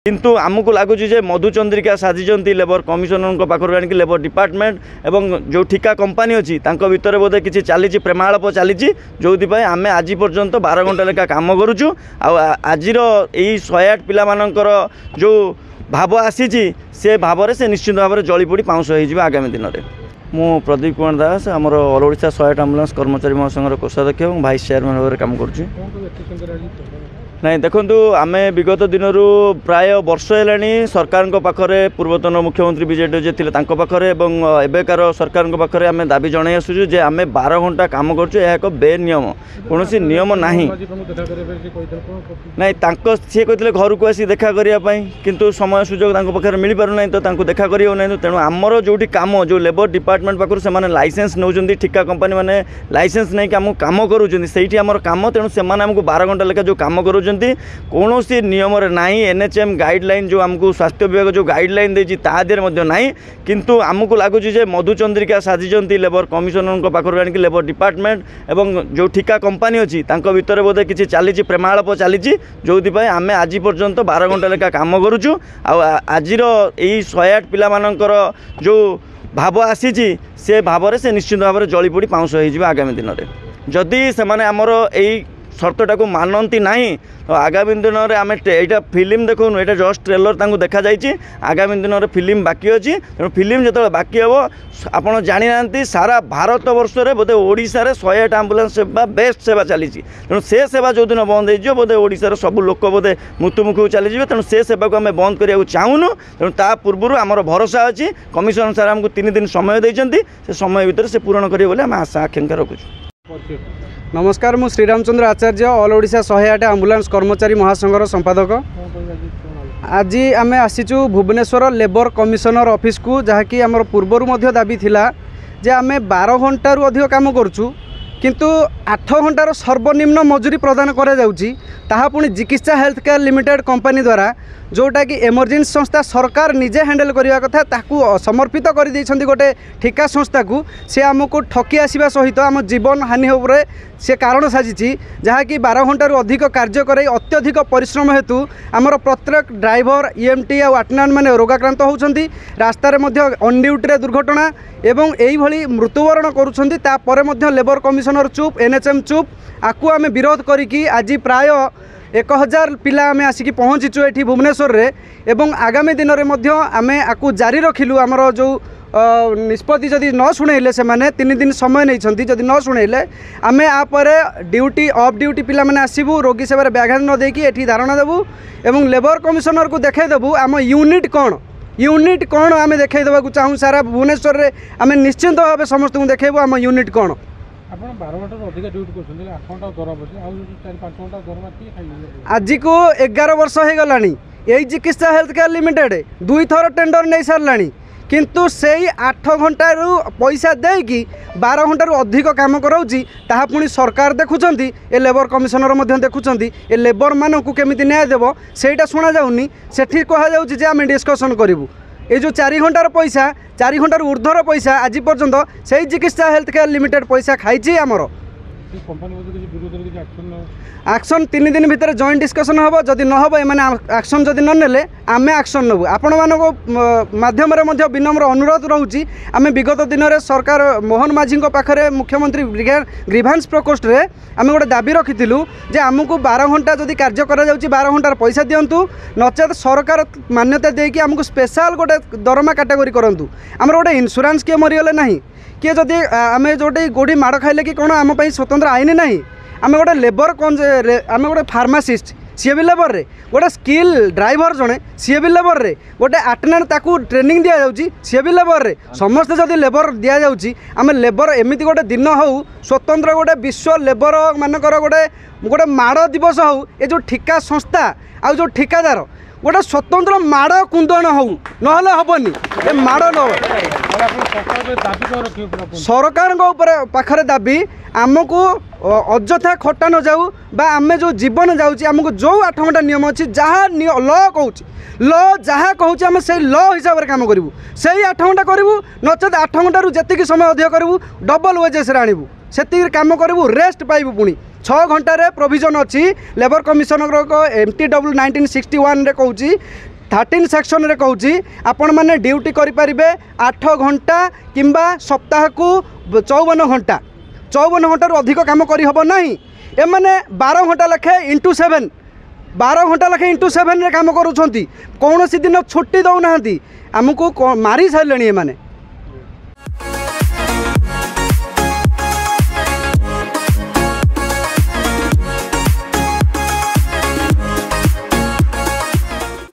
किंतु आमको लगुच मधुचंद्रिका साजिशंती लेबर कमिशनर पाखर आणिक लेबर डिपार्टमेंट एवं जो ठिका कंपानी अच्छी भितर बोधे किसी चली प्रेमालाप चली जो आम आज पर्यंत 12 घंटा लेखा कम करुचु आज 108 पिलामानंकर जो भाव आसी से भाव से निश्चित भाव में जली पोड़ी पाउंस हो आगामी दिन में। मु प्रदीप कुमार दास आमर ऑल ओडिशा 108 एम्बुलेंस कर्मचारी महासंघर कोषाध्यक्ष और भाइस चेयरमैन भाव में काम कर नहीं देखु आम विगत दिन प्राय वर्ष है सरकार पाखरे पूर्वतन मुख्यमंत्री विजय जे थे पाखरे एबेकार सरकार पाखरे आम दाबी जन आसुचु जे आम 12 घंटा काम कर बेनियम कौन नियम ना नहीं सी कहते घर को आसी देखा करने किंतु समय सुजोग पाखे मिल पारना तो देखा कर तेणु आमर जो काम जो लेबर डिपार्टमेंट पाखर से लाइसेंस नौ ठिका कंपानी मैंने लाइसेंस नहीं आम कम करूम कम तेणु से 12 घंटा लेखा जो कम कर कौन सी नियम नाई एनएचएम गाइडलाइन जो आमको स्वास्थ्य विभाग जो गाइडलाइन देती ना किंतु आमको लगुच मधुचंद्रिका साजिशंती लेबर कमिशनर पाखर आणिक लेबर डिपार्टमेंट एवं जो ठिका कंपानी अच्छी भितर बोधे किसी चली प्रेमालाप चली जो आम आज पर्यंत 12 घंटा लेखा कम करुचु आज 108 पिलामानंकर जो भाव आसी से भाव से निश्चित भाव में जली पोड़ी पाउंस हो आगामी दिन में जदि से आमर यही शर्तटा को मानती ना तो आगामी दिन में आम यहाँ फिल्म देखो ये जस्ट ट्रेलर देखा जाइए आगामी दिन में फिल्म बाकी अच्छी तेणु फिल्म जो बाकी हम आपड़ जानी ना सारा भारत वर्ष में बोधे ओडिशा रे 108 एम्बुलेंस सेवा बेस्ट सेवा चली तेणु से सेवा जो दिन बंद हो बोधे ओडिशा सब लोक बोधे मृत्युमुख चलीजे तेणु से सेवा को आम बंद करने चाहूनु तेणु ता पूर्व आमर भरोसा अच्छी कमिशनर सार आमको 3 दिन समय देते से समय भितर से पूरण करेंगे आम आशा आकांक्षा रखुचु। नमस्कार मु श्रीरामचंद्र आचार्य ऑल ओडिशा 108 एम्बुलेंस कर्मचारी महासंघर संपादक। आज आम आसीचु भुवनेश्वर लेबर कमिशनर ऑफिस को जहाँकि आमर पूर्वर दाबी थिला जे आम 12 घंटा रु अधिक काम करुचु किंतु 8 घंटार सर्वनिम्न मजूरी प्रदान करा जाउची ताहा पुणी चिकित्सा हेल्थ केयर लिमिटेड कंपनी द्वारा जोटा कि इमरजेंसी संस्था सरकार निजे हैंडल करने कथा ताकू समर्पित कर देइछंती गोटे ठिका संस्था को से आमको ठकी आसवा सहित आम जीवन हानि होरे से कारण साजिची जहाँकि 12 घंटा अधिक कार्य कर अत्यधिक परिश्रम हेतु आमर प्रत्येक ड्राइवर ईएमटी और अटेंडेंट मैंने रोगाक्रांत होउछंती रास्तार ऑन ड्यूटी दुर्घटना एवं यही मृत्युवरण करुछंती तापर लेबर कमिशनर चुप एनएचएम चुप आकु आम विरोध करिकी आज प्राय 1000 पिला आम आसिकी पहुँचीचु ये भुवनेश्वर रे एवं आगामी दिन में आम आकु जारी रखिलु आमर जो निष्पत्ति जदि न शुणेले से माने 3 दिन समय नहीं जदि न शुणेले आम आपर ड्यूटी ऑफ ड्यूटी पिला माने आसबू रोगी सेवा व्याघात न देकी एठी धारणा देबू एवं लेबर कमिशनर को देखदेबू आम यूनिट कौन आम देखा चाहूँ सारा भुवनेश्वर रे आम निश्चिंत भाव समस्त को देखेबू आम यूनिट कौन आज को 11 वर्ष हो गलानी यही चिकित्सा हेल्थ केयर लिमिटेड 2 थर टेंडर नहीं सारा किंतु से 8 घंटा रु पैसा देकी 12 घंटा रु अधिक काम कराउची ताहा पुणी सरकार देखुचंती ए लेबर कमिशनर देखुचंती ए लेबर मानकु केमिति न्याय देबो सेटा सुना जाउनी सेठी कहा जाउची जे आमे डिस्कशन करिवु ये जो 4 घंटार पैसा 4 घंटार ऊर्ध्वर पैसा आज पर्यंत से चिकित्सा हेल्थ केयर लिमिटेड पैसा खाई आमर एक्शन 3 दिन भितर जॉइंट डिस्कशन हम जदि न हम एम एक्शन जदि ननेले आम एक्शन नबू आपण माध्यम विनम्र अनुरोध रोचे आम विगत दिन में सरकार मोहन माझी पाखे मुख्यमंत्री ग्रीभांस प्रकोष्ठ रे आम गोटे दाबी रखीलु जे आमको 12 घंटा जदि कार्य करा 12 घंटार पैसा दिंतु नचेत सरकार मान्यता देकी आमको स्पेशल गोटे दरमा कैटेगरी करूँ आमर गोटे इन्शुरांस किए मरीगले ना किए जदि आम जोटे गोटी माड़ खाइले कि कौन आम स्वतंत्र आईन ना आम गोटे लेबर कौन आम गोटे फार्मासीस्ट सी भी लेबर रे गोटे स्किल ड्राइवर जड़े सी भी लेबर रे गोटे अटेंडेंट ताकू ट्रेनिंग दि जाऊँगी सी भी लेबर रे समस्त जदि लेबर दि जाऊँगी आम लेबर एमती गोटे दिन हो स्वतंत्र गोटे विश्व लेबर मानकर गोटे गोटे माड़ दिवस हो ये जो ठिका संस्था आ जो ठिकादार गोटे स्वतंत्र माड़ कुंदन हो ना हेनी ए माड़ न सरकार पाखरे दाबी आमको अଯଥା खटा न जाऊ बा आम जो जीवन जाऊँगी आमको जो 8 घंटा नियम अच्छी जहाँ ल कहूँ ल जहाँ कहूँ आम से ल हिसाब से कम करूँ से 8 घंटा करूँ नचेत 8 घंटा जी समय अधिक करूँ डबल वेजेस आणबू से कम करूँ रेस्ट पाइबू पुणी 6 घंटे प्रोविजन अच्छी लेबर कमिशनर MTW 1961 रे कहूँ 13 सेक्शन रे कहूँ आपण मैंने ड्यूटी करें 8 घंटा किंबा सप्ताह को 54 घंटा 54 घंटार अधिक काम करहब ना एमने 12 घंटा लेखे इंटू 7 12 घंटा लेखे इंटू 7 रे काम करूँ कौन दिन छुट्टी दौना आमको मारी सारे एमाने